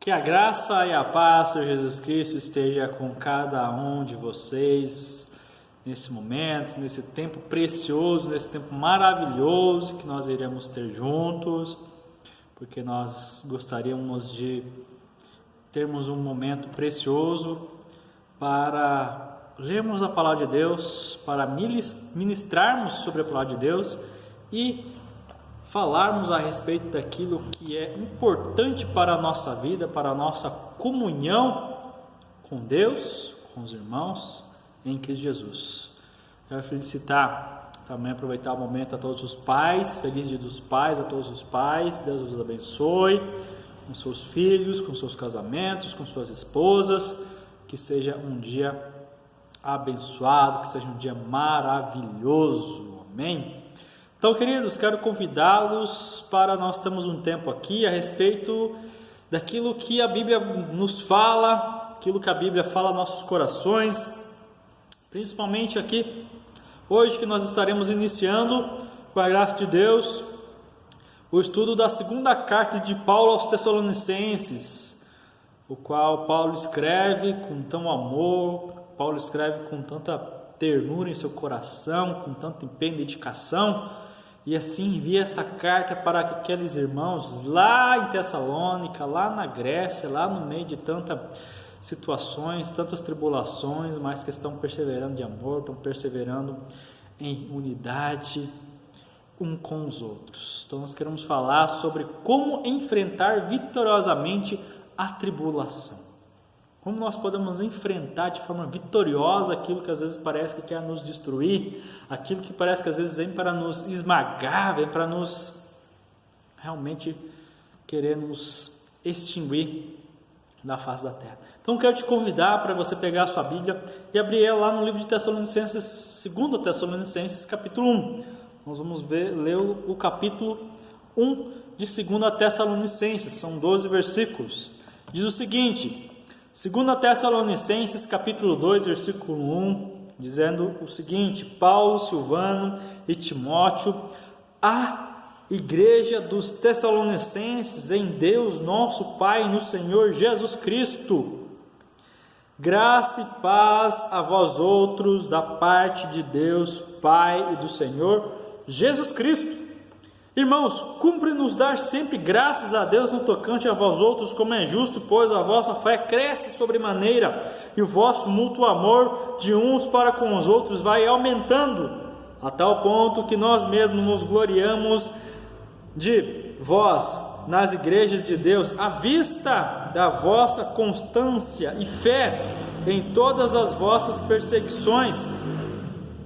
Que a graça e a paz do Senhor Jesus Cristo esteja com cada um de vocês nesse momento, nesse tempo precioso, nesse tempo maravilhoso que nós iremos ter juntos, porque nós gostaríamos de termos um momento precioso para lermos a palavra de Deus, para ministrarmos sobre a palavra de Deus e falarmos a respeito daquilo que é importante para a nossa vida, para a nossa comunhão com Deus, com os irmãos em Cristo Jesus. Quero felicitar, também aproveitar o momento a todos os pais, feliz dia dos pais a todos os pais, Deus os abençoe, com seus filhos, com seus casamentos, com suas esposas, que seja um dia abençoado, que seja um dia maravilhoso, amém? Então, queridos, quero convidá-los para nós termos um tempo aqui a respeito daquilo que a Bíblia nos fala, aquilo que a Bíblia fala aos nossos corações, principalmente aqui, hoje que nós estaremos iniciando, com a graça de Deus, o estudo da segunda carta de Paulo aos Tessalonicenses, o qual Paulo escreve com tão amor, Paulo escreve com tanta ternura em seu coração, com tanto empenho e dedicação, e assim envia essa carta para aqueles irmãos lá em Tessalônica, lá na Grécia, lá no meio de tantas situações, tantas tribulações, mas que estão perseverando de amor, estão perseverando em unidade um com os outros. Então nós queremos falar sobre como enfrentar vitoriosamente a tribulação. Como nós podemos enfrentar de forma vitoriosa aquilo que às vezes parece que quer nos destruir, aquilo que parece que às vezes vem para nos esmagar, vem para nos realmente querer nos extinguir da face da terra. Então quero te convidar para você pegar a sua Bíblia e abrir ela lá no livro de Tessalonicenses, 2 Tessalonicenses, capítulo 1. Nós vamos ler o capítulo 1 de 2 Tessalonicenses, são 12 versículos. Diz o seguinte: 2 Tessalonicenses, capítulo 2, versículo 1, dizendo o seguinte: Paulo, Silvano e Timóteo, a igreja dos Tessalonicenses em Deus nosso Pai e no Senhor Jesus Cristo, graça e paz a vós outros da parte de Deus Pai e do Senhor Jesus Cristo. Irmãos, cumpre-nos dar sempre graças a Deus no tocante a vós outros, como é justo, pois a vossa fé cresce sobremaneira, e o vosso mútuo amor de uns para com os outros vai aumentando, a tal ponto que nós mesmos nos gloriamos de vós nas igrejas de Deus, à vista da vossa constância e fé em todas as vossas perseguições,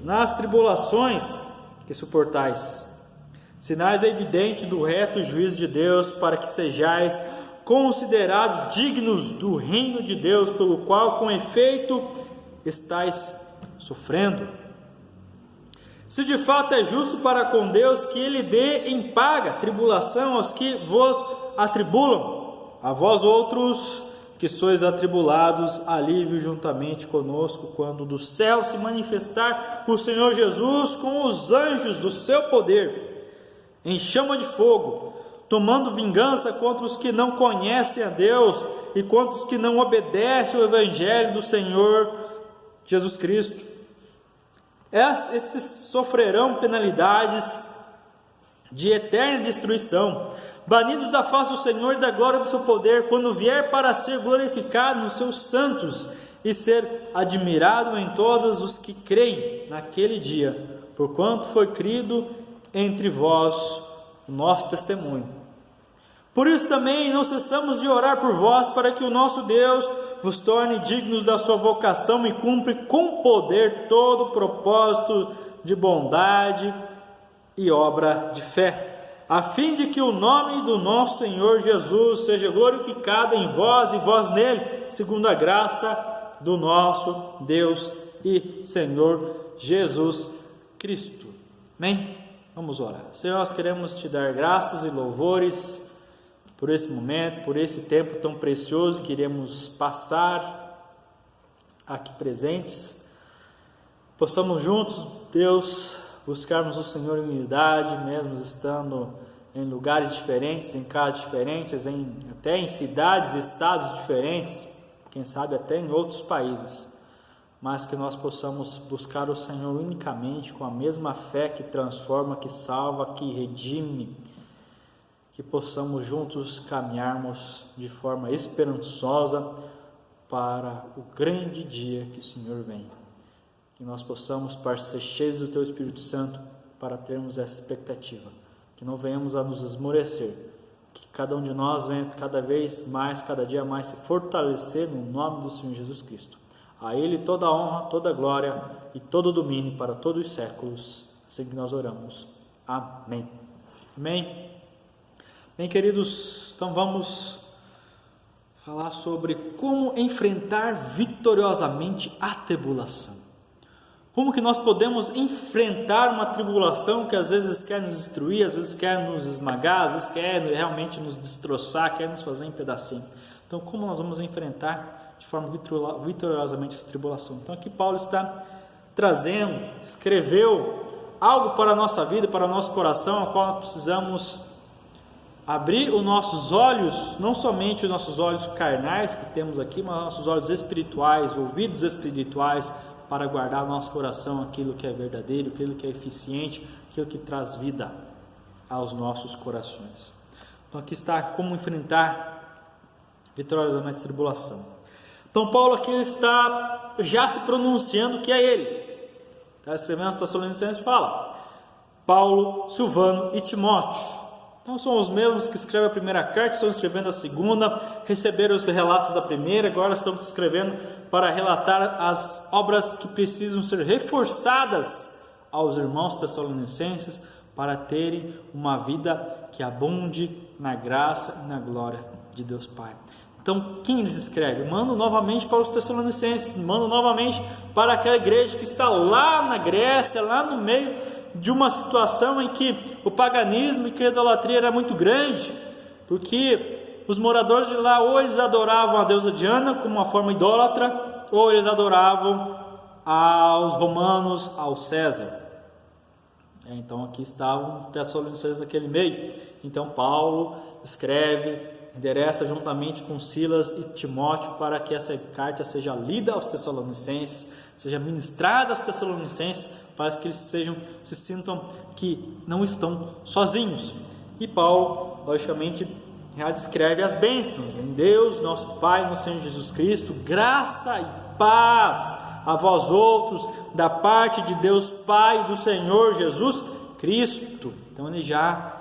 nas tribulações que suportais. Sinais evidentes do reto juízo de Deus, para que sejais considerados dignos do reino de Deus, pelo qual com efeito estáis sofrendo. Se de fato é justo para com Deus que Ele dê em paga tribulação aos que vos atribulam, a vós outros que sois atribulados, alívio juntamente conosco, quando do céu se manifestar o Senhor Jesus com os anjos do seu poder, em chama de fogo, tomando vingança contra os que não conhecem a Deus e contra os que não obedecem ao Evangelho do Senhor Jesus Cristo. Estes sofrerão penalidades de eterna destruição, banidos da face do Senhor e da glória do seu poder, quando vier para ser glorificado nos seus santos e ser admirado em todos os que creem naquele dia, porquanto foi crido entre vós o nosso testemunho. Por isso também não cessamos de orar por vós, para que o nosso Deus vos torne dignos da sua vocação e cumpre com poder todo o propósito de bondade e obra de fé, a fim de que o nome do nosso Senhor Jesus seja glorificado em vós e vós nele, segundo a graça do nosso Deus e Senhor Jesus Cristo. Amém? Vamos orar. Senhor, nós queremos te dar graças e louvores por esse momento, por esse tempo tão precioso que iremos passar aqui presentes. Possamos juntos, Deus, buscarmos o Senhor em unidade, mesmo estando em lugares diferentes, em casas diferentes, até em cidades e estados diferentes, quem sabe até em outros países, mas que nós possamos buscar o Senhor unicamente com a mesma fé que transforma, que salva, que redime, que possamos juntos caminharmos de forma esperançosa para o grande dia que o Senhor vem. Que nós possamos, Pai, ser cheios do Teu Espírito Santo para termos essa expectativa. Que não venhamos a nos esmorecer. Que cada um de nós venha cada vez mais, cada dia mais se fortalecer no nome do Senhor Jesus Cristo. A Ele toda a honra, toda a glória e todo o domínio para todos os séculos. Assim que nós oramos. Amém. Amém. Bem, queridos, então vamos falar sobre como enfrentar vitoriosamente a tribulação. Como que nós podemos enfrentar uma tribulação que às vezes quer nos destruir, às vezes quer nos esmagar, às vezes quer realmente nos destroçar, quer nos fazer em pedacinho. Então, como nós vamos enfrentar de forma vitoriosamente essa tribulação? Então, aqui Paulo está trazendo, escreveu algo para a nossa vida, para o nosso coração, ao qual nós precisamos abrir os nossos olhos, não somente os nossos olhos carnais que temos aqui, mas os nossos olhos espirituais, ouvidos espirituais, para guardar no nosso coração aquilo que é verdadeiro, aquilo que é eficiente, aquilo que traz vida aos nossos corações. Então aqui está como enfrentar vitoriosamente a tribulação. Então Paulo aqui está já se pronunciando que é ele. Está escrevendo aos Tessalonicenses, fala Paulo, Silvano e Timóteo. Então são os mesmos que escrevem a primeira carta, estão escrevendo a segunda, receberam os relatos da primeira, agora estão escrevendo para relatar as obras que precisam ser reforçadas aos irmãos tessalonicenses para terem uma vida que abunde na graça e na glória de Deus Pai. Então quem eles escrevem? Mandam novamente para os tessalonicenses, mandam novamente para aquela igreja que está lá na Grécia, lá no meio de uma situação em que o paganismo e que a idolatria era muito grande, porque os moradores de lá ou eles adoravam a deusa Diana como uma forma idólatra, ou eles adoravam aos romanos, ao César. Então aqui estavam os tessalonicenses naquele meio. Então Paulo escreve, endereça juntamente com Silas e Timóteo para que essa carta seja lida aos tessalonicenses, seja ministrada aos tessalonicenses, para que eles se sintam que não estão sozinhos. E Paulo, logicamente, já descreve as bênçãos em Deus, nosso Pai, no Senhor Jesus Cristo, graça e paz a vós outros, da parte de Deus Pai e do Senhor Jesus Cristo. Então ele já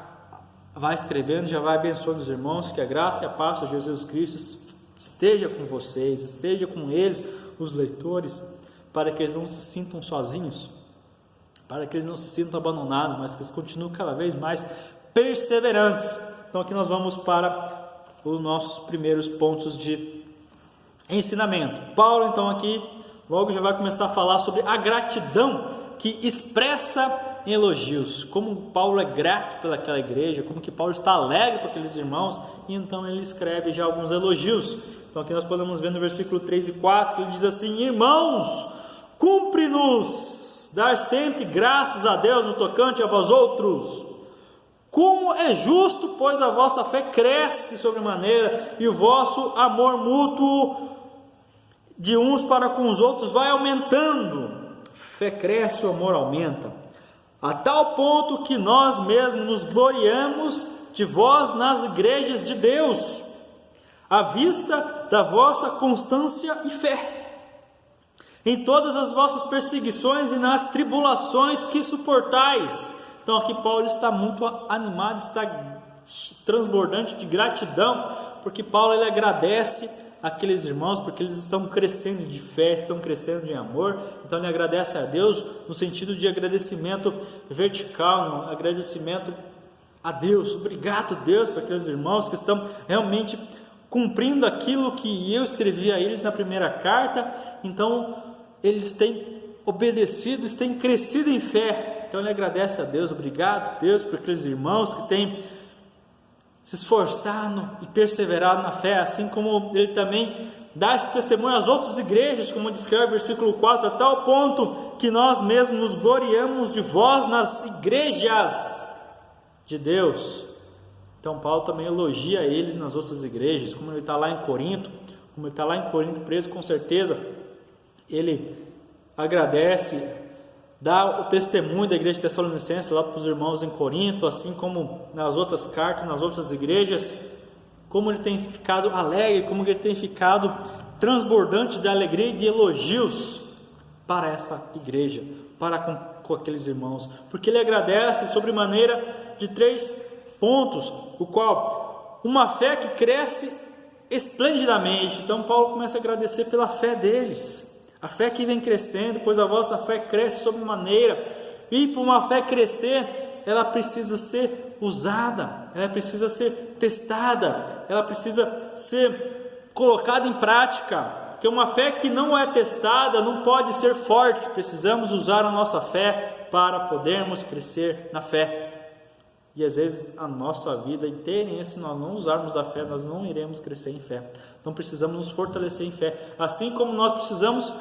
vai escrevendo, já vai abençoando os irmãos, que a graça e a paz de Jesus Cristo esteja com vocês, esteja com eles, os leitores, para que eles não se sintam sozinhos, para que eles não se sintam abandonados, mas que eles continuem cada vez mais perseverantes. Então aqui nós vamos para os nossos primeiros pontos de ensinamento. Paulo então aqui logo já vai começar a falar sobre a gratidão que expressa em elogios, como Paulo é grato pelaquela igreja, como que Paulo está alegre por aqueles irmãos, e então ele escreve já alguns elogios. Então aqui nós podemos ver no versículo 3 e 4, que ele diz assim: irmãos, cumpre-nos dar sempre graças a Deus no tocante a vós outros, como é justo, pois a vossa fé cresce sobremaneira, e o vosso amor mútuo de uns para com os outros vai aumentando. Fé cresce, o amor aumenta, a tal ponto que nós mesmos nos gloriamos de vós nas igrejas de Deus, à vista da vossa constância e fé, em todas as vossas perseguições e nas tribulações que suportais. Então aqui Paulo está muito animado, está transbordante de gratidão, porque Paulo ele agradece aqueles irmãos, porque eles estão crescendo de fé, estão crescendo de amor. Então ele agradece a Deus no sentido de agradecimento vertical, um agradecimento a Deus. Obrigado, Deus, para aqueles irmãos que estão realmente cumprindo aquilo que eu escrevi a eles na primeira carta. Então eles têm obedecido, eles têm crescido em fé. Então ele agradece a Deus. Obrigado, Deus, por aqueles irmãos que têm se esforçado e perseverado na fé, assim como ele também dá esse testemunho às outras igrejas, como descreve o versículo 4, a tal ponto que nós mesmos nos gloriamos de vós nas igrejas de Deus. Então Paulo também elogia eles nas outras igrejas, como ele está lá em Corinto, preso, com certeza ele agradece, dá o testemunho da igreja de Tessalonicenses lá para os irmãos em Corinto, assim como nas outras cartas, nas outras igrejas, como ele tem ficado alegre, como ele tem ficado transbordante de alegria e de elogios para essa igreja, para com aqueles irmãos, porque ele agradece sobremaneira de 3 pontos, o qual uma fé que cresce esplendidamente. Então Paulo começa a agradecer pela fé deles, a fé que vem crescendo, pois a vossa fé cresce sobremaneira, e para uma fé crescer, ela precisa ser usada, ela precisa ser testada, ela precisa ser colocada em prática, porque uma fé que não é testada não pode ser forte. Precisamos usar a nossa fé para podermos crescer na fé. E às vezes a nossa vida inteira, se nós não usarmos a fé, nós não iremos crescer em fé. Então precisamos nos fortalecer em fé. Assim como nós precisamos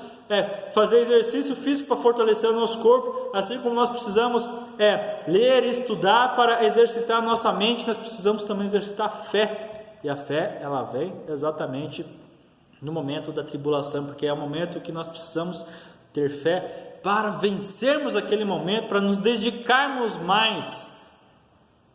fazer exercício físico para fortalecer o nosso corpo, assim como nós precisamos ler e estudar para exercitar a nossa mente, nós precisamos também exercitar a fé. E a fé, ela vem exatamente no momento da tribulação, porque é o momento que nós precisamos ter fé para vencermos aquele momento, para nos dedicarmos mais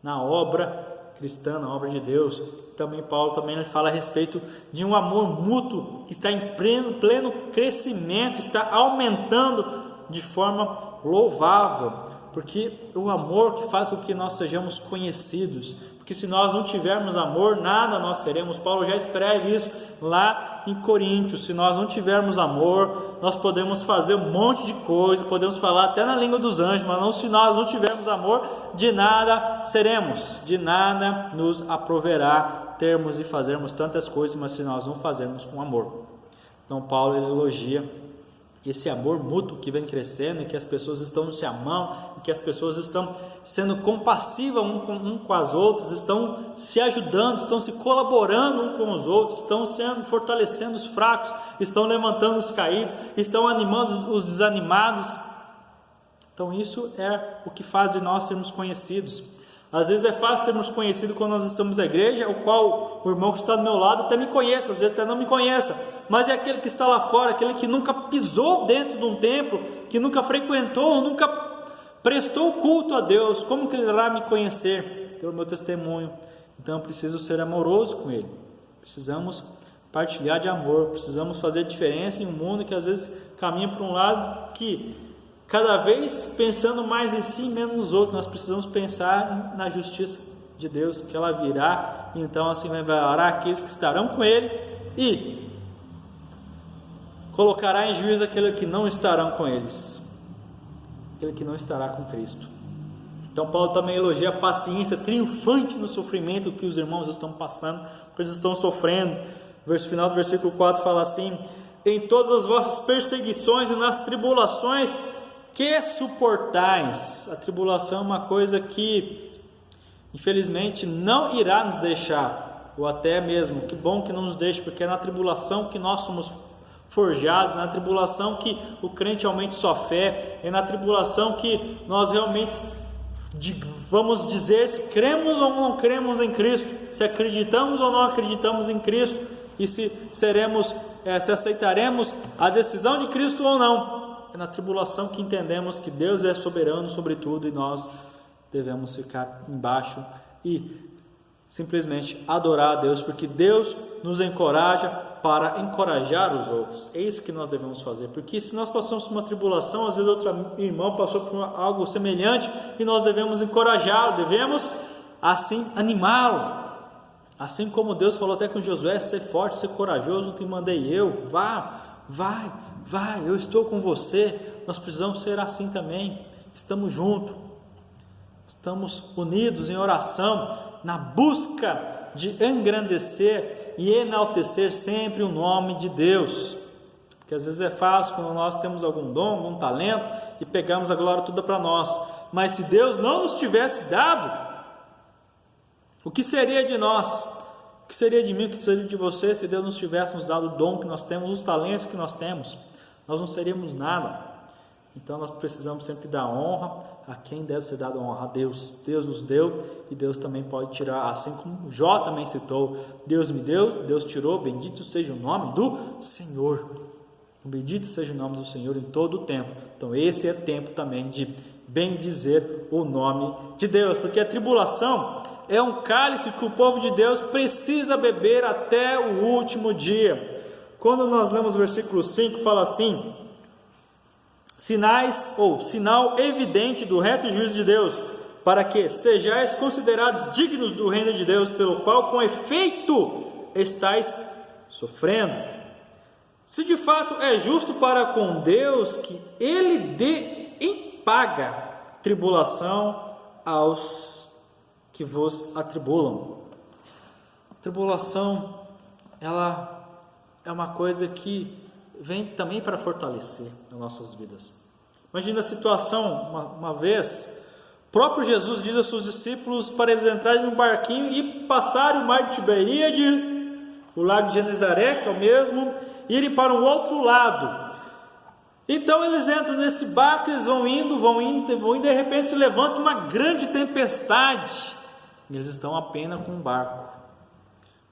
na obra cristã, na obra de Deus. Também Paulo também fala a respeito de um amor mútuo que está em pleno crescimento, está aumentando de forma louvável, porque o amor que faz com que nós sejamos conhecidos, porque se nós não tivermos amor, nada nós seremos. Paulo já escreve isso lá em Coríntios. Se nós não tivermos amor, nós podemos fazer um monte de coisa, podemos falar até na língua dos anjos, mas não, se nós não tivermos amor, de nada seremos, de nada nos aproverá termos e fazermos tantas coisas, mas se nós não fazermos com amor. Então Paulo ele elogia esse amor mútuo que vem crescendo, e que as pessoas estão se amando, e que as pessoas estão sendo compassivas um com as outras, estão se ajudando, estão se colaborando um com os outros, estão fortalecendo os fracos, estão levantando os caídos, estão animando os desanimados. Então isso é o que faz de nós sermos conhecidos. Às vezes é fácil sermos conhecidos quando nós estamos na igreja, o qual o irmão que está do meu lado até me conhece, às vezes até não me conheça, mas é aquele que está lá fora, aquele que nunca pisou dentro de um templo, que nunca frequentou, nunca prestou culto a Deus. Como que ele irá me conhecer? Pelo meu testemunho. Então eu preciso ser amoroso com ele, precisamos partilhar de amor, precisamos fazer diferença em um mundo que às vezes caminha para um lado que cada vez pensando mais em si, menos nos outros. Nós precisamos pensar na justiça de Deus, que ela virá, e então assim levará aqueles que estarão com ele, e colocará em juízo aqueles que não estarão com eles, aquele que não estará com Cristo. Então Paulo também elogia a paciência triunfante no sofrimento que os irmãos estão passando, porque eles estão sofrendo. O final do versículo 4 fala assim: em todas as vossas perseguições e nas tribulações que suportais. A tribulação é uma coisa que infelizmente não irá nos deixar, ou até mesmo, que bom que não nos deixe, porque é na tribulação que nós somos forjados, na tribulação que o crente aumente sua fé, é na tribulação que nós realmente vamos dizer se cremos ou não cremos em Cristo, se acreditamos ou não acreditamos em Cristo, e se aceitaremos a decisão de Cristo ou não. É na tribulação que entendemos que Deus é soberano sobre tudo, e nós devemos ficar embaixo e simplesmente adorar a Deus, porque Deus nos encoraja para encorajar os outros. É isso que nós devemos fazer, porque se nós passamos por uma tribulação, às vezes outro irmão passou por algo semelhante, e nós devemos encorajá-lo, devemos assim animá-lo, assim como Deus falou até com Josué: ser forte, ser corajoso, não te mandei eu, vai, eu estou com você. Nós precisamos ser assim também. Estamos juntos, estamos unidos em oração, na busca de engrandecer e enaltecer sempre o nome de Deus, porque às vezes é fácil quando nós temos algum dom, algum talento, e pegamos a glória toda para nós, mas se Deus não nos tivesse dado, o que seria de nós? O que seria de mim? O que seria de você se Deus nos tivesse nos dado o dom que nós temos, os talentos que nós temos? Nós não seríamos nada. Então nós precisamos sempre dar honra, a quem deve ser dada honra? A Deus. Deus nos deu e Deus também pode tirar, assim como Jó também citou: Deus me deu, Deus tirou, bendito seja o nome do Senhor. Bendito seja o nome do Senhor em todo o tempo. Então esse é tempo também de bendizer o nome de Deus, porque a tribulação é um cálice que o povo de Deus precisa beber até o último dia. Quando nós lemos o versículo 5, fala assim: sinais ou sinal evidente do reto juízo de Deus, para que sejais considerados dignos do reino de Deus, pelo qual com efeito estáis sofrendo. Se de fato é justo para com Deus que Ele dê em paga tribulação aos que vos atribulam. A tribulação, ela é uma coisa que vem também para fortalecer as nossas vidas. Imagina a situação, uma vez, o próprio Jesus diz aos seus discípulos para eles entrarem num barquinho e passarem o mar de Tiberíade, o lago de Genezaré, que é o mesmo, e irem para o outro lado. Então eles entram nesse barco, eles vão indo, e de repente se levanta uma grande tempestade, e eles estão apenas com um barco.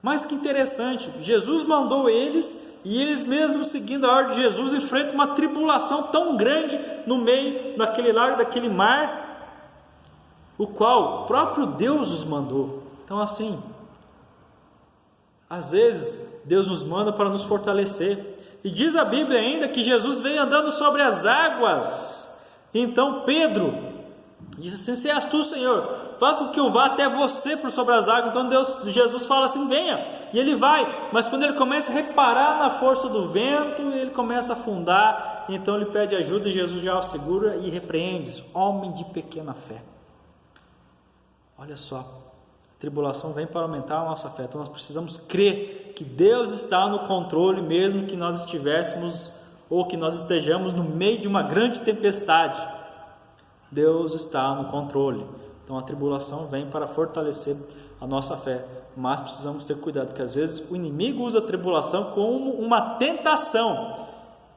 Mas que interessante, Jesus mandou eles, e eles mesmos seguindo a ordem de Jesus, enfrentam uma tribulação tão grande no meio daquele lago, daquele mar, o qual o próprio Deus os mandou. Então assim, às vezes Deus nos manda para nos fortalecer. E diz a Bíblia ainda que Jesus veio andando sobre as águas. Então Pedro disse assim: se és tu, Senhor, faça com que eu vá até você por sobre as águas. Então Jesus fala assim: venha, e ele vai. Mas quando ele começa a reparar na força do vento, ele começa a afundar. Então ele pede ajuda, e Jesus já o segura e repreende: homem de pequena fé. Olha só, a tribulação vem para aumentar a nossa fé. Então nós precisamos crer que Deus está no controle, mesmo que nós estivéssemos ou que nós estejamos no meio de uma grande tempestade. Deus está no controle. Então a tribulação vem para fortalecer a nossa fé, mas precisamos ter cuidado, porque às vezes o inimigo usa a tribulação como uma tentação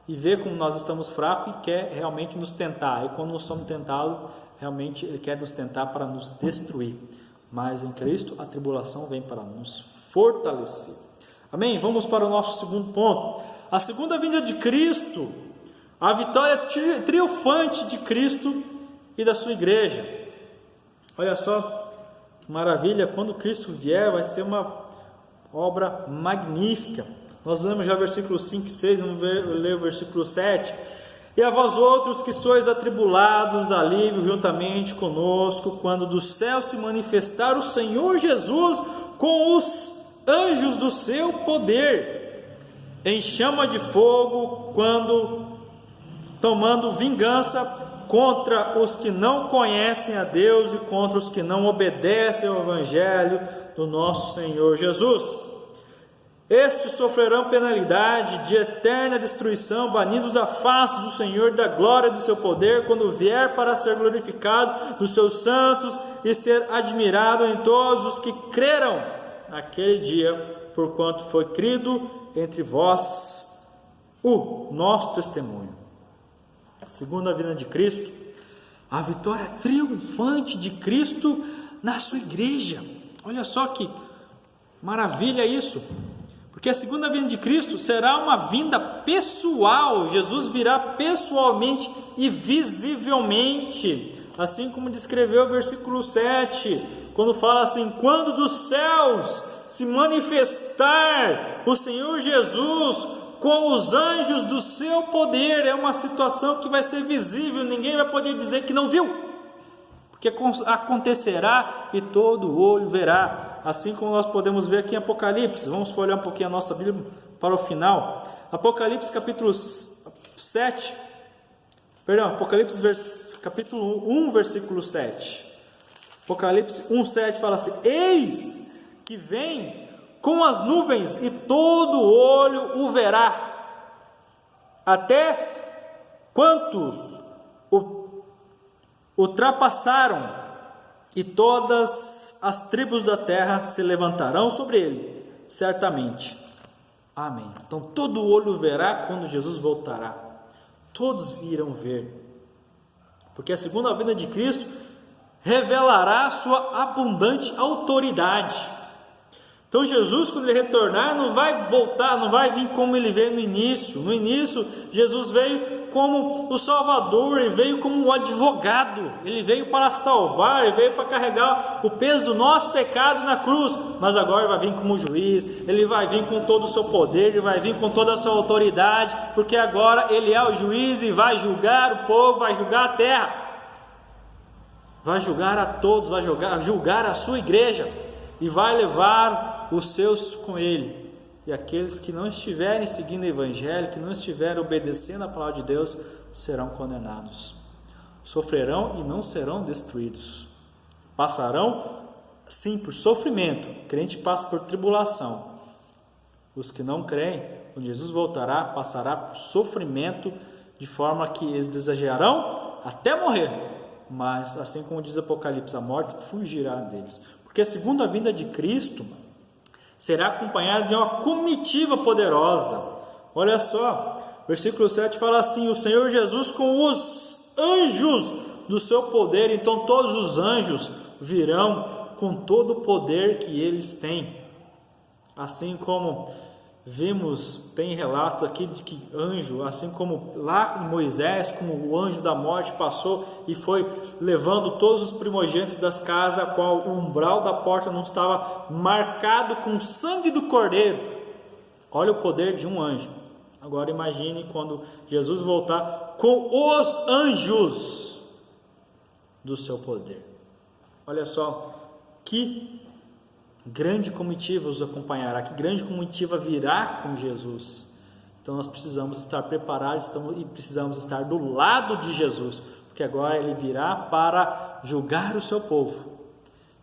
e vê como nós estamos fracos e quer realmente nos tentar. E quando nós somos tentados, realmente ele quer nos tentar para nos destruir. Mas em Cristo a tribulação vem para nos fortalecer. Amém? Vamos para o nosso segundo ponto. A segunda vinda de Cristo, a vitória triunfante de Cristo e da sua igreja. Olha só que maravilha, quando Cristo vier vai ser uma obra magnífica. Nós lemos já o versículo 5 e 6, vamos ler o versículo 7. E a vós outros que sois atribulados, alívio juntamente conosco, quando do céu se manifestar o Senhor Jesus com os anjos do seu poder, em chama de fogo, quando tomando vingança contra os que não conhecem a Deus e contra os que não obedecem ao Evangelho do nosso Senhor Jesus. Estes sofrerão penalidade de eterna destruição, banidos da face do Senhor e da glória do seu poder, quando vier para ser glorificado dos seus santos e ser admirado em todos os que creram naquele dia, porquanto foi crido entre vós o nosso testemunho. Segundo a vinda de Cristo, a vitória triunfante de Cristo na sua igreja. Olha só que maravilha isso, porque a segunda vinda de Cristo será uma vinda pessoal. Jesus virá pessoalmente e visivelmente, assim como descreveu o versículo 7, quando fala assim: quando dos céus se manifestar o Senhor Jesus com os anjos do seu poder. É uma situação que vai ser visível, ninguém vai poder dizer que não viu, porque acontecerá e todo olho verá, assim como nós podemos ver aqui em Apocalipse. Vamos folhear um pouquinho a nossa Bíblia para o final. Apocalipse capítulo 7, Apocalipse capítulo 1, versículo 7. Apocalipse 1,7 fala assim: eis que vem com as nuvens, e todo olho o verá, até quantos o ultrapassaram, e todas as tribos da terra se levantarão sobre ele, certamente. Amém. Então todo olho verá quando Jesus voltará. Todos irão ver. porque a segunda vinda de Cristo revelará a sua abundante autoridade. Então Jesus, quando ele retornar, não vai voltar, não vai vir como ele veio no início. No início, Jesus veio como o Salvador, ele veio como o advogado, ele veio para salvar, ele veio para carregar o peso do nosso pecado na cruz. Mas agora ele vai vir como juiz, ele vai vir com todo o seu poder, ele vai vir com toda a sua autoridade, porque agora ele é o juiz e vai julgar o povo, vai julgar a terra, vai julgar a todos, vai julgar a sua igreja e vai levar os seus com ele. E aqueles que não estiverem seguindo o Evangelho, que não estiverem obedecendo a palavra de Deus, serão condenados. Sofrerão e não serão destruídos. Passarão, sim, por sofrimento. O crente passa por tribulação. Os que não creem, quando Jesus voltará, passará por sofrimento, de forma que eles desejarão até morrer. Mas, assim como diz Apocalipse, a morte fugirá deles. Porque a segunda vinda de Cristo será acompanhada de uma comitiva poderosa. Olha só, versículo 7 fala assim: o Senhor Jesus com os anjos do seu poder. Então todos os anjos virão com todo o poder que eles têm. Assim como vimos, tem relatos aqui de que anjo, assim como lá em Moisés, como o anjo da morte passou e foi levando todos os primogênitos das casas, a qual o umbral da porta não estava marcado com o sangue do cordeiro. Olha o poder de um anjo. Agora imagine quando Jesus voltar com os anjos do seu poder. Olha só, que grande comitiva os acompanhará, que grande comitiva virá com Jesus. Então nós precisamos estar preparados e precisamos estar do lado de Jesus, porque agora ele virá para julgar o seu povo,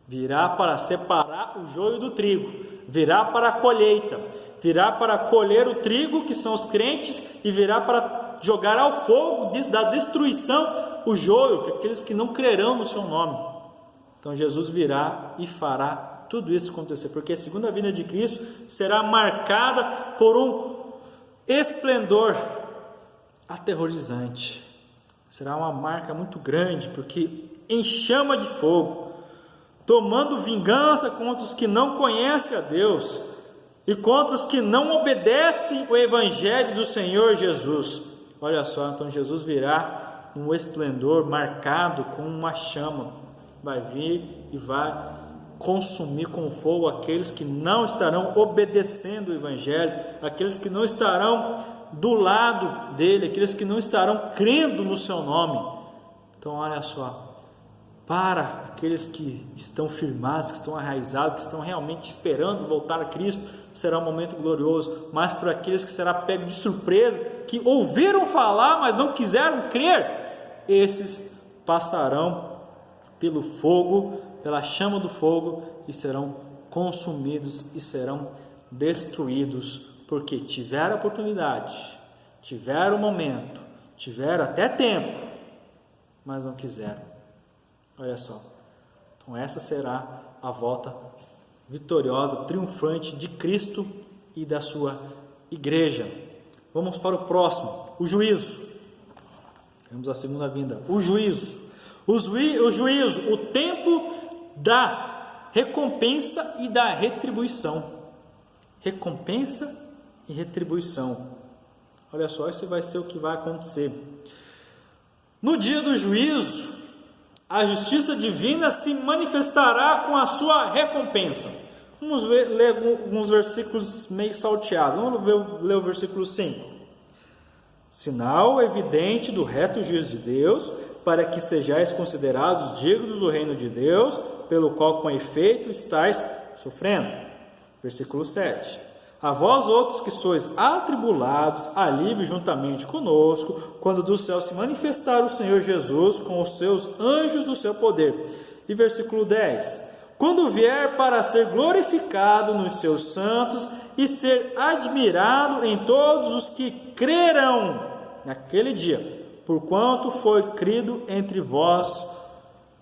virá para separar o joio do trigo, virá para a colheita, virá para colher o trigo, que são os crentes, e virá para jogar ao fogo da destruição o joio, que aqueles que não crerão no seu nome. Então Jesus virá e fará tudo isso acontecer, porque a segunda vinda de Cristo será marcada por um esplendor aterrorizante. Será uma marca muito grande, porque em chama de fogo, tomando vingança contra os que não conhecem a Deus e contra os que não obedecem o Evangelho do Senhor Jesus. Olha só, então Jesus virá num esplendor marcado com uma chama, vai vir e vai consumir com fogo aqueles que não estarão obedecendo o Evangelho, aqueles que não estarão do lado dele, aqueles que não estarão crendo no seu nome. Então olha só, para aqueles que estão firmados, que estão arraizados, que estão realmente esperando voltar a Cristo, será um momento glorioso. Mas para aqueles que será pego de surpresa, que ouviram falar, mas não quiseram crer, esses passarão pelo fogo, pela chama do fogo, e serão consumidos e serão destruídos, porque tiveram a oportunidade, tiveram o momento, tiveram até tempo, mas não quiseram. Olha só, então essa será a volta vitoriosa, triunfante de Cristo e da sua igreja. Vamos para o próximo, o juízo. Vamos à segunda vinda, o juízo. O juízo, o tempo da recompensa e da retribuição. Recompensa e retribuição. Olha só, isso vai ser o que vai acontecer. No dia do juízo, a justiça divina se manifestará com a sua recompensa. Vamos ler alguns versículos meio salteados. Vamos ler o versículo 5. Sinal evidente do reto juízo de Deus, para que sejais considerados dignos do reino de Deus, pelo qual com efeito estáis sofrendo. Versículo 7. A vós outros que sois atribulados, alívio juntamente conosco, quando do céu se manifestar o Senhor Jesus com os seus anjos do seu poder. E versículo 10. Quando vier para ser glorificado nos seus santos e ser admirado em todos os que crerão naquele dia, porquanto foi crido entre vós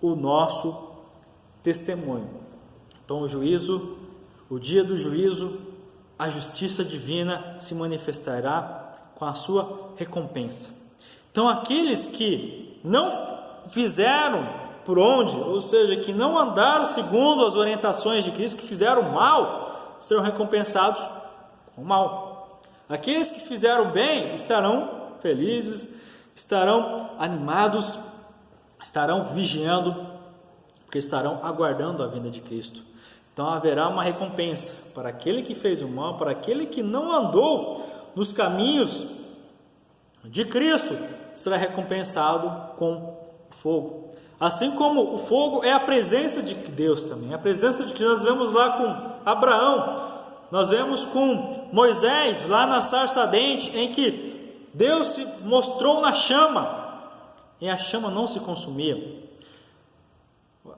o nosso testemunho. Então o juízo, o dia do juízo, a justiça divina se manifestará com a sua recompensa. Então aqueles que não fizeram por onde, ou seja, que não andaram segundo as orientações de Cristo, que fizeram mal, serão recompensados com mal. Aqueles que fizeram bem estarão felizes, estarão animados, estarão vigiando, porque estarão aguardando a vinda de Cristo. Então haverá uma recompensa para aquele que fez o mal, para aquele que não andou nos caminhos de Cristo, será recompensado com fogo. Assim como o fogo é a presença de Deus também, a presença de que nós vemos lá com Abraão, nós vemos com Moisés lá na sarça ardente, em que Deus se mostrou na chama, e a chama não se consumia.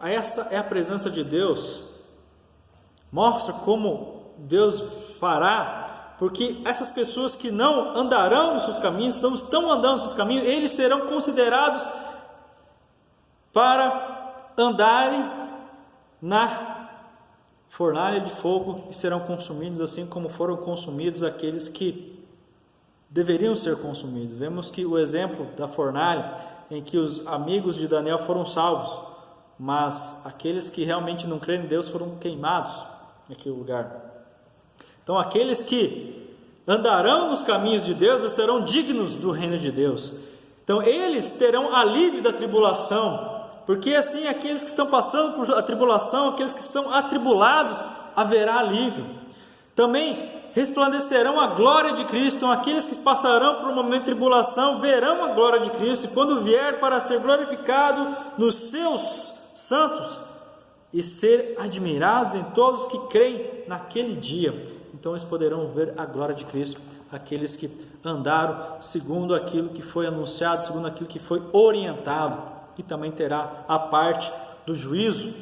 Essa é a presença de Deus, mostra como Deus fará, porque essas pessoas que não andarão nos seus caminhos, não estão andando nos seus caminhos, eles serão considerados para andarem na fornalha de fogo e serão consumidos, assim como foram consumidos aqueles que deveriam ser consumidos. Vemos que o exemplo da fornalha, em que os amigos de Daniel foram salvos, mas aqueles que realmente não creem em Deus foram queimados naquele lugar. Então aqueles que andarão nos caminhos de Deus serão dignos do reino de Deus. Então eles terão alívio da tribulação, porque assim aqueles que estão passando por a tribulação, aqueles que são atribulados, haverá alívio. Também resplandecerão a glória de Cristo. Então aqueles que passarão por um momento de tribulação verão a glória de Cristo, e quando vier para ser glorificado nos seus santos e ser admirados em todos que creem naquele dia, então eles poderão ver a glória de Cristo, aqueles que andaram segundo aquilo que foi anunciado, segundo aquilo que foi orientado. E também terá a parte do juízo.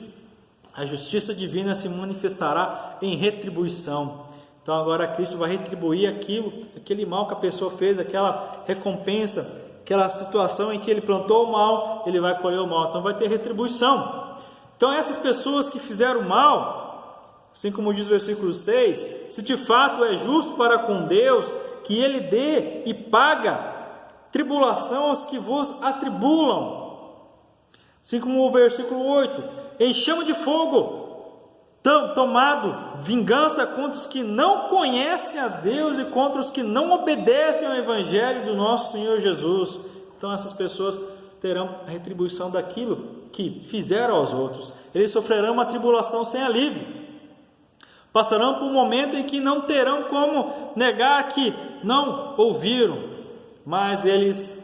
A justiça divina se manifestará em retribuição. Então agora Cristo vai retribuir aquele mal que a pessoa fez, aquela recompensa, aquela situação em que ele plantou o mal, ele vai colher o mal. Então vai ter retribuição. Então essas pessoas que fizeram mal, assim como diz o versículo 6, se de fato é justo para com Deus que ele dê e paga tribulação aos que vos atribulam. Assim como o versículo 8, em chama de fogo, tomado vingança contra os que não conhecem a Deus e contra os que não obedecem ao Evangelho do nosso Senhor Jesus. Então essas pessoas terão a retribuição daquilo que fizeram aos outros. Eles sofrerão uma tribulação sem alívio. Passarão por um momento em que não terão como negar que não ouviram, mas eles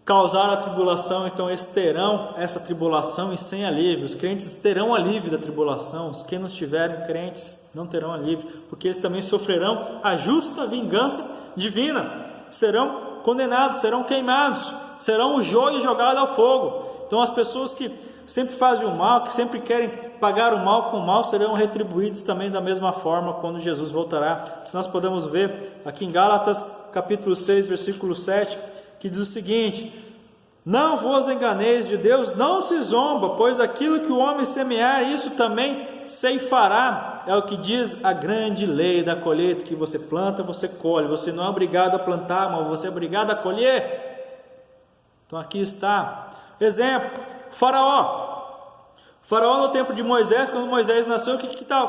causaram a tribulação, então eles terão essa tribulação e sem alívio. Os crentes terão alívio da tribulação, os que não estiverem crentes não terão alívio, porque eles também sofrerão a justa vingança divina, serão condenados, serão queimados, serão o joio jogado ao fogo. Então as pessoas que sempre fazem o mal, que sempre querem pagar o mal com o mal, serão retribuídos também da mesma forma quando Jesus voltará. Se nós podemos ver aqui em Gálatas capítulo 6, versículo 7, que diz o seguinte: não vos enganeis, de Deus não se zomba, pois aquilo que o homem semear, isso também ceifará. É o que diz a grande lei da colheita, que você planta, você colhe. Você não é obrigado a plantar, mas você é obrigado a colher. Então aqui está. Exemplo, Faraó no tempo de Moisés, quando Moisés nasceu,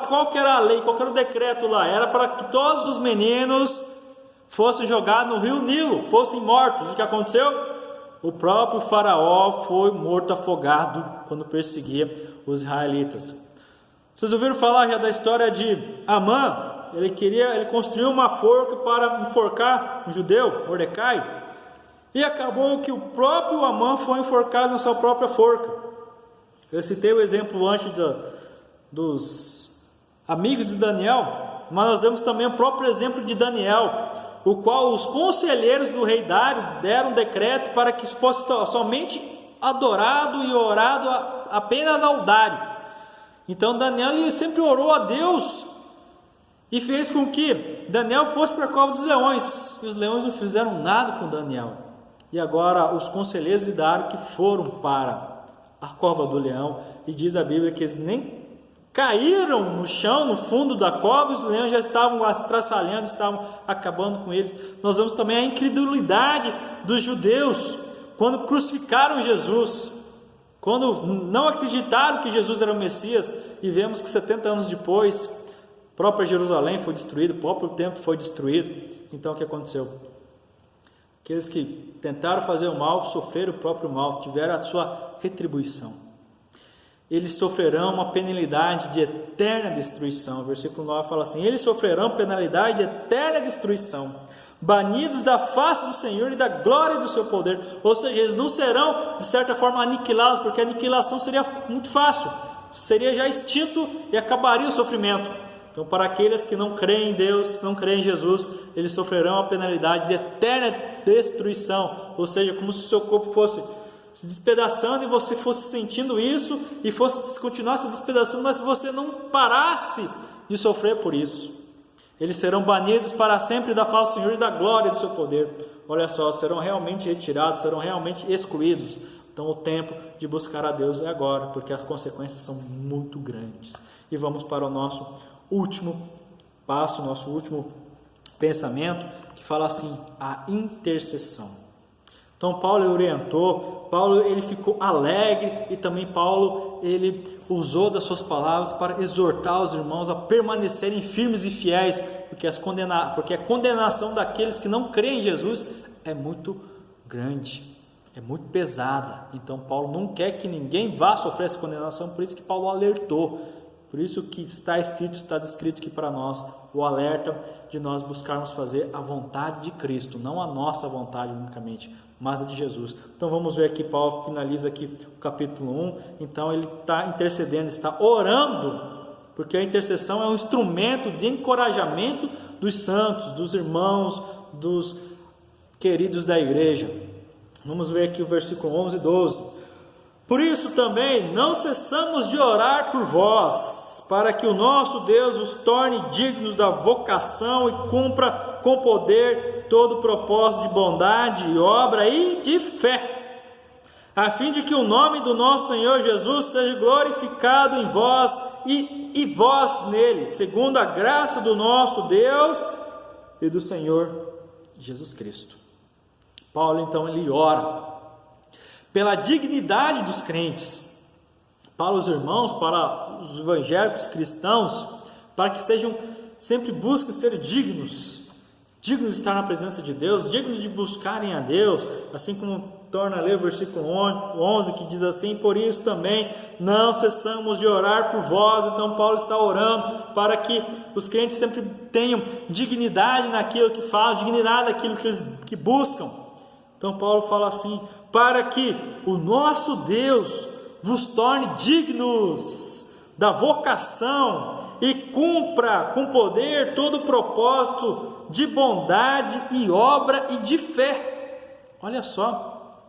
qual que era a lei, qual que era o decreto lá? Era para que todos os meninos fossem jogados no rio Nilo, fossem mortos. O que aconteceu? O próprio Faraó foi morto afogado quando perseguia os israelitas. Vocês ouviram falar já da história de Amã? Ele construiu uma forca para enforcar um judeu, Mordecai, e acabou que o próprio Amã foi enforcado na sua própria forca. Eu citei o exemplo antes dos amigos de Daniel, mas nós vemos também o próprio exemplo de Daniel, o qual os conselheiros do rei Dário deram um decreto para que fosse somente adorado e orado apenas ao Dário. Então Daniel ele sempre orou a Deus e fez com que Daniel fosse para a cova dos leões, e os leões não fizeram nada com Daniel. E agora os conselheiros de Dário que foram para a cova do leão, e diz a Bíblia que eles nem caíram no chão, no fundo da cova, e os leões já estavam lá estraçalhando, estavam acabando com eles. Nós vemos também a incredulidade dos judeus, quando crucificaram Jesus, quando não acreditaram que Jesus era o Messias, e vemos que 70 anos depois, a própria Jerusalém foi destruída, o próprio templo foi destruído. Então o que aconteceu? Aqueles que tentaram fazer o mal, sofreram o próprio mal, tiveram a sua retribuição. Eles sofrerão uma penalidade de eterna destruição. O versículo 9 fala assim: eles sofrerão penalidade de eterna destruição, banidos da face do Senhor e da glória do seu poder. Ou seja, eles não serão de certa forma aniquilados, porque a aniquilação seria muito fácil, seria já extinto e acabaria o sofrimento. Então, para aqueles que não creem em Deus, não creem em Jesus, eles sofrerão a penalidade de eterna destruição. Ou seja, como se o seu corpo fosse se despedaçando e você fosse sentindo isso e fosse continuar se despedaçando, mas você não parasse de sofrer por isso. Eles serão banidos para sempre da face do Senhor e da glória do seu poder. Olha só, serão realmente retirados, serão realmente excluídos. Então o tempo de buscar a Deus é agora, porque as consequências são muito grandes. E vamos para o nosso último passo, nosso último pensamento, que fala assim: a intercessão. Então Paulo orientou, Paulo ele ficou alegre, e também Paulo ele usou das suas palavras para exortar os irmãos a permanecerem firmes e fiéis, porque a condenação daqueles que não creem em Jesus é muito grande, é muito pesada. Então Paulo não quer que ninguém vá sofrer essa condenação, por isso que Paulo alertou. Por isso que está descrito aqui para nós, o alerta de nós buscarmos fazer a vontade de Cristo, não a nossa vontade unicamente, mas a de Jesus. Então vamos ver aqui, Paulo finaliza aqui o capítulo 1, então ele está intercedendo, está orando, porque a intercessão é um instrumento de encorajamento dos santos, dos irmãos, dos queridos da igreja. Vamos ver aqui o versículo 11 e 12. Por isso também não cessamos de orar por vós, para que o nosso Deus os torne dignos da vocação e cumpra com poder todo o propósito de bondade e obra e de fé, a fim de que o nome do nosso Senhor Jesus seja glorificado em vós e vós nele, segundo a graça do nosso Deus e do Senhor Jesus Cristo. Paulo então ele ora pela dignidade dos crentes, para os irmãos, para os evangélicos cristãos, para que sempre busquem ser dignos de estar na presença de Deus, dignos de buscarem a Deus, assim como torna a ler o versículo 11, que diz assim: por isso também não cessamos de orar por vós. Então Paulo está orando para que os crentes sempre tenham dignidade naquilo que falam, dignidade naquilo que buscam. Então Paulo fala assim: para que o nosso Deus vos torne dignos da vocação e cumpra com poder todo o propósito de bondade e obra e de fé. Olha só,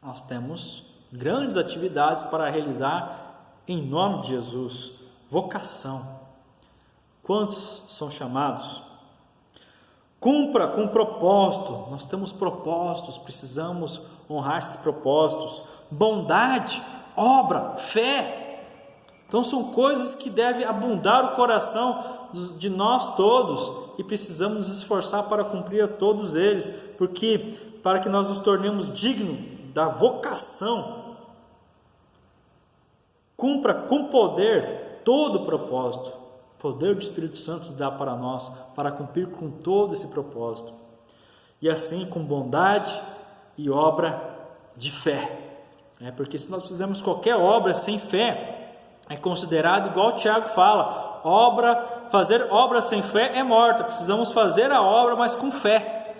nós temos grandes atividades para realizar em nome de Jesus. Vocação. Quantos são chamados? Cumpra com propósito. Nós temos propósitos, precisamos honrar esses propósitos. Bondade, obra, fé. Então são coisas que devem abundar o coração de nós todos, e precisamos nos esforçar para cumprir a todos eles, porque para que nós nos tornemos dignos da vocação, cumpra com poder todo o propósito. O poder do Espírito Santo dá para nós, para cumprir com todo esse propósito. E assim, com bondade e obra de fé. Porque se nós fizermos qualquer obra sem fé, é considerado, igual o Tiago fala, fazer obra sem fé é morta. Precisamos fazer a obra, mas com fé.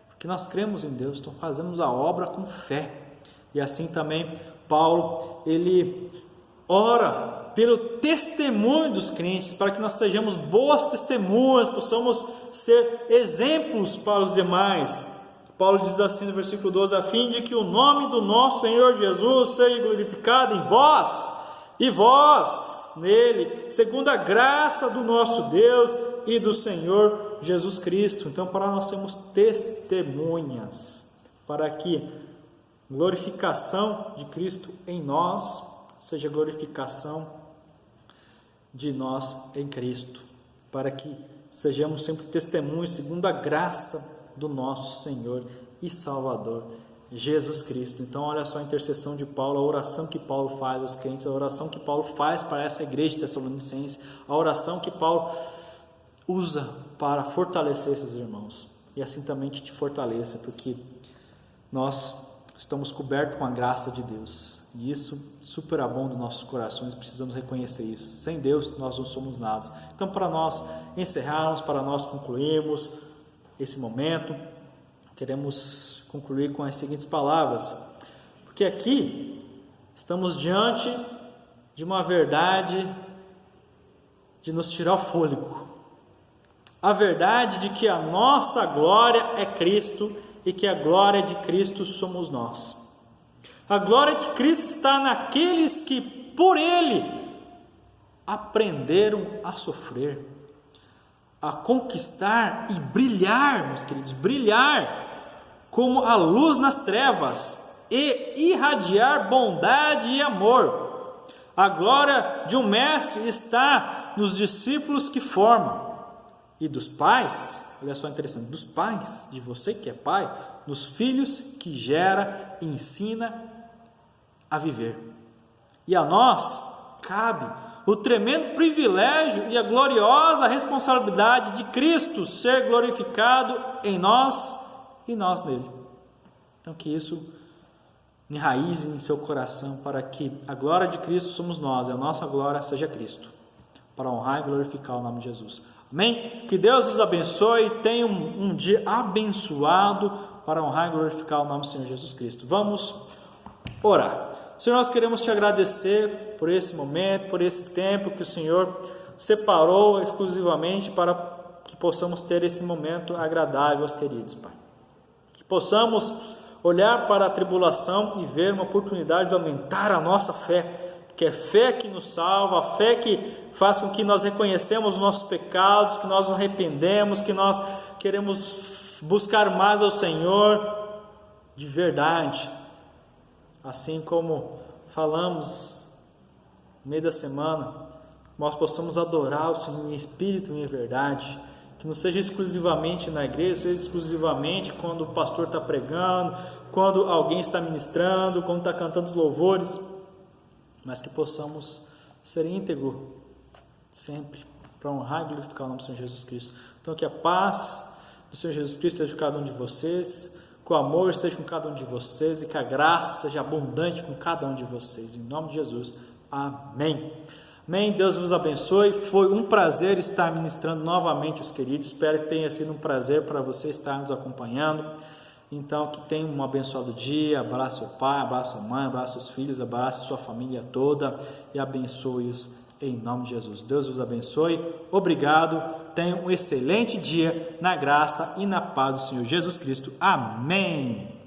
Porque nós cremos em Deus, então fazemos a obra com fé. E assim também Paulo, ele ora pelo testemunho dos crentes, para que nós sejamos boas testemunhas, possamos ser exemplos para os demais. Paulo diz assim no versículo 12: a fim de que o nome do nosso Senhor Jesus seja glorificado em vós, e vós nele, segundo a graça do nosso Deus e do Senhor Jesus Cristo. Então, para nós sermos testemunhas, para que glorificação de Cristo em nós seja glorificação de nós em Cristo, para que sejamos sempre testemunhos segundo a graça do nosso Senhor e Salvador Jesus Cristo. Então olha só a intercessão de Paulo, a oração que Paulo faz aos crentes, a oração que Paulo faz para essa igreja de Tessalonicense, a oração que Paulo usa para fortalecer esses irmãos. E assim também que te fortaleça, porque nós estamos cobertos com a graça de Deus. E isso superabunda em nossos corações, precisamos reconhecer isso. Sem Deus nós não somos nada. Então, para nós encerrarmos, para nós concluirmos esse momento, queremos concluir com as seguintes palavras. Porque aqui estamos diante de uma verdade de nos tirar o fôlego. A verdade de que a nossa glória é Cristo e que a glória de Cristo somos nós. A glória de Cristo está naqueles que por Ele aprenderam a sofrer, a conquistar e brilhar, meus queridos, brilhar como a luz nas trevas e irradiar bondade e amor. A glória de um mestre está nos discípulos que formam e dos pais, olha só interessante, dos pais, de você que é pai, nos filhos que gera e ensina a viver. E a nós cabe o tremendo privilégio e a gloriosa responsabilidade de Cristo ser glorificado em nós e nós nele. Então que isso enraize em seu coração, para que a glória de Cristo somos nós, e a nossa glória seja Cristo, para honrar e glorificar o nome de Jesus. Amém? Que Deus os abençoe, tenha um dia abençoado para honrar e glorificar o nome do Senhor Jesus Cristo. Vamos orar. Senhor, nós queremos te agradecer por esse momento, por esse tempo que o Senhor separou exclusivamente para que possamos ter esse momento agradável aos queridos, Pai. Que possamos olhar para a tribulação e ver uma oportunidade de aumentar a nossa fé, que é fé que nos salva, a fé que faz com que nós reconhecemos os nossos pecados, que nós nos arrependemos, que nós queremos buscar mais ao Senhor de verdade. Assim como falamos no meio da semana, nós possamos adorar o Senhor em espírito e em verdade, que não seja exclusivamente na igreja, seja exclusivamente quando o pastor está pregando, quando alguém está ministrando, quando está cantando os louvores, mas que possamos ser íntegros sempre, para honrar e glorificar o nome do Senhor Jesus Cristo. Então que a paz do Senhor Jesus Cristo esteja com cada um de vocês, que o amor esteja com cada um de vocês e que a graça seja abundante com cada um de vocês. Em nome de Jesus, amém. Amém, Deus vos abençoe. Foi um prazer estar ministrando novamente os queridos. Espero que tenha sido um prazer para você estar nos acompanhando. Então, que tenha um abençoado dia. Abraço seu pai, abraço a mãe, abraço os filhos, abraço sua família toda e abençoe-os em nome de Jesus. Deus os abençoe. Obrigado. Tenha um excelente dia na graça e na paz do Senhor Jesus Cristo. Amém.